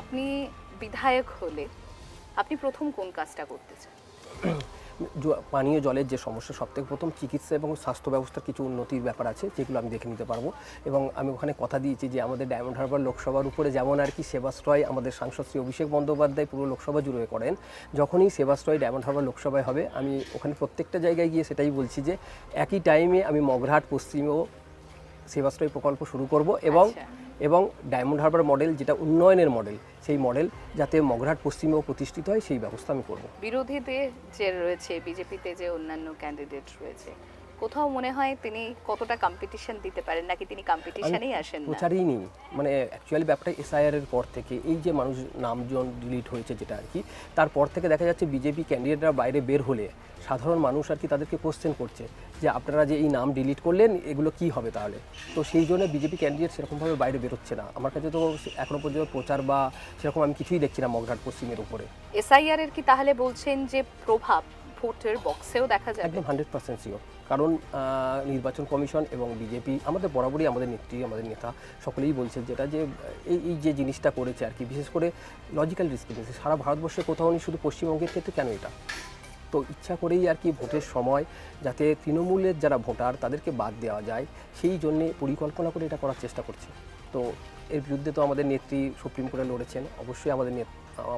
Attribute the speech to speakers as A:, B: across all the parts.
A: আপনি বিধায়ক হলে আপনি প্রথম কোন কাজটা করতে চান?
B: পানীয় জলের যে সমস্যা, সবথেকে প্রথম চিকিৎসা এবং স্বাস্থ্য ব্যবস্থার কিছু উন্নতির ব্যাপার আছে, যেগুলো আমি দেখে নিতে পারবো। এবং আমি ওখানে কথা দিয়েছি যে আমাদের ডায়মন্ড হারবার লোকসভার উপরে যেমন আর কি সেবাশ্রয় আমাদের সাংসদ শ্রী অভিষেক বন্দ্যোপাধ্যায় পুরো লোকসভা জুড়ে করেন, যখনই সেবাশ্রয় ডায়মন্ড হারবার লোকসভায় হবে আমি ওখানে প্রত্যেকটা জায়গায় গিয়ে সেটাই বলছি যে একই টাইমে আমি মগরাহাট পশ্চিমেও সেবাশ্রয় প্রকল্প শুরু করব এবং ডায়মন্ড হারবার মডেল, যেটা উন্নয়নের মডেল, সেই মডেল যাতে মগরাহাট পশ্চিমেও প্রতিষ্ঠিত হয় সেই ব্যবস্থা আমি করব।
A: বিরোধীদের যে রয়েছে, বিজেপিতে যে অন্যান্য ক্যান্ডিডেট রয়েছে, কোথাও মনে হয় তিনি কতটা কম্পিটিশন দিতে পারেন, নাকি তিনি কম্পিটিশনেই আসেন না?
B: প্রচারই নেই, মানে অ্যাকচুয়ালি ব্যাপারটা এসআইআর এর পর থেকে এই যে মানুষ নামজন ডিলিট হয়েছে যেটা আর কি, তারপর থেকে দেখা যাচ্ছে বিজেপি ক্যান্ডিডেটরা বাইরে বের হলে সাধারণ মানুষ আর কি তাদেরকে কোশ্চেন করছে যে আপনারা যে এই নাম ডিলিট করলেন এগুলো কি হবে তাহলে। তো সেই জন্য বিজেপি ক্যান্ডিডেট সেরকমভাবে বাইরে বেরোচ্ছে না। আমার কাছে তো এখনো পর্যন্ত প্রচার বা সেরকম আমি কিছুই দেখছি না মগরাহাট পশ্চিমের উপরে।
A: এসআইআর এর কি তাহলে বলছেন যে প্রভাব ভোটের বক্সেও দেখা যাবে?
B: একদম 100% শিওর। কারণ নির্বাচন কমিশন এবং বিজেপি আমাদের বরাবরই, আমাদের নেত্রী, আমাদের নেতা সকলেই বলছে যেটা যে এই যে জিনিসটা করেছে আর কি, বিশেষ করে লজিক্যাল ডিসক্রিমিনেশন সারা ভারতবর্ষে কোথাও নেই, শুধু পশ্চিমবঙ্গের ক্ষেত্রে কেন এটা। তো ইচ্ছা করেই আর কি ভোটের সময় যাতে তৃণমূলের যারা ভোটার তাদেরকে বাদ দেওয়া যায়, সেই জন্যে পরিকল্পনা করে এটা করার চেষ্টা করছে। তো এর বিরুদ্ধে তো আমাদের নেত্রী সুপ্রিম কোর্টে লড়েছেন, অবশ্যই আমাদের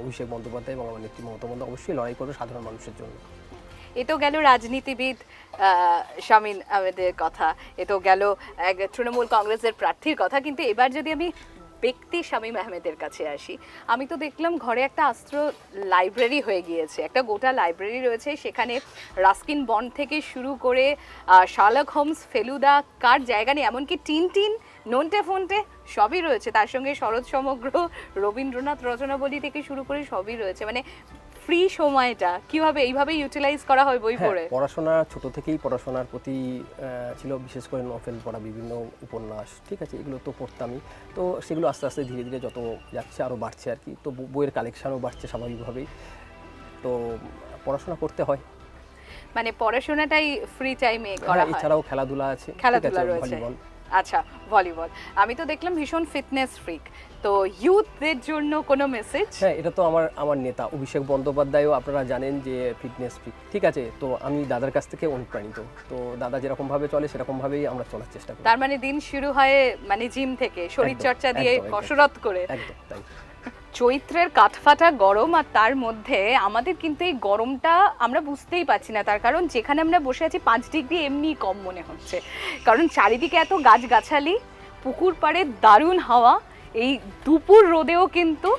B: অভিষেক বন্দ্যোপাধ্যায় এবং আমার নেত্রী মমতা বন্দ্যোপাধ্যায় অবশ্যই লড়াই করবে সাধারণ মানুষের জন্য।
A: এ তো গেল রাজনীতিবিদ শামীম আহমেদের কথা, এ তো গেল তৃণমূল কংগ্রেসের প্রার্থীর কথা। কিন্তু এবার যদি আমি ব্যক্তি শামীম আহমেদের কাছে আসি, আমি তো দেখলাম ঘরে একটা অস্ত্র লাইব্রেরি হয়ে গিয়েছে, একটা গোটা লাইব্রেরি রয়েছে। সেখানে রাস্কিন বন্ড থেকে শুরু করে শার্লক হোমস, ফেলুদা, কার জায়গা নেই, এমনকি টিনটিন, নন্টে ফন্টে সবই রয়েছে। তার সঙ্গে শরৎ সমগ্র, রবীন্দ্রনাথ রচনাবলী থেকে শুরু করে সবই রয়েছে। মানে ফ্রি সময়টা কিভাবে এইভাবে ইউটিলাইজ করা হয় বই পড়ে?
B: পড়াশোনা ছোট থেকেই পড়াশোনার প্রতি ছিল, বিশেষ করে নভেল পড়া, বিভিন্ন উপন্যাস, ঠিক আছে, এগুলো তো পড়তামই। তো সেগুলো আস্তে আস্তে ধীরে ধীরে যত যাচ্ছে আরও বাড়ছে আর কি। তো বইয়ের কালেকশানও বাড়ছে স্বাভাবিকভাবেই। তো পড়াশোনা করতে হয়,
A: মানে পড়াশোনাটাই ফ্রি টাইমে করা হয়।
B: এছাড়াও খেলাধুলা আছে,
A: খেলাধুলা রয়েছে। আচ্ছা, ভলিবল। আমি তো দেখলাম ভীষণ ফিটনেস ফ্রিক, তো ইউথদের জন্য কোনো মেসেজ?
B: হ্যাঁ, এটা তো আমার নেতা অভিষেক বন্দ্যোপাধ্যায়ও আপনারা জানেন যে ফিটনেস ফ্রিক, ঠিক আছে। তো আমি দাদার কাছ থেকে অনুপ্রাণিত, তো দাদা যেরকমভাবে চলে সেরকমভাবেই আমরা চলার চেষ্টা করি।
A: তার মানে দিন শুরু হয় মানে জিম থেকে, শরীরচর্চা দিয়ে, কসরত করে।
B: একদম তাই।
A: চৈত্রের কাঠফাটা গরম, আর তার মধ্যে আমাদের কিন্তু এই গরমটা আমরা বুঝতেই পারছি না। তার কারণ যেখানে আমরা বসে আছি 5 ডিগ্রি এমনি কম মনে হচ্ছে, কারণ চারিদিকে এত গাছগাছালি, পুকুর পাড়ে দারুণ হাওয়া। এই দুপুর রোদেও কিন্তু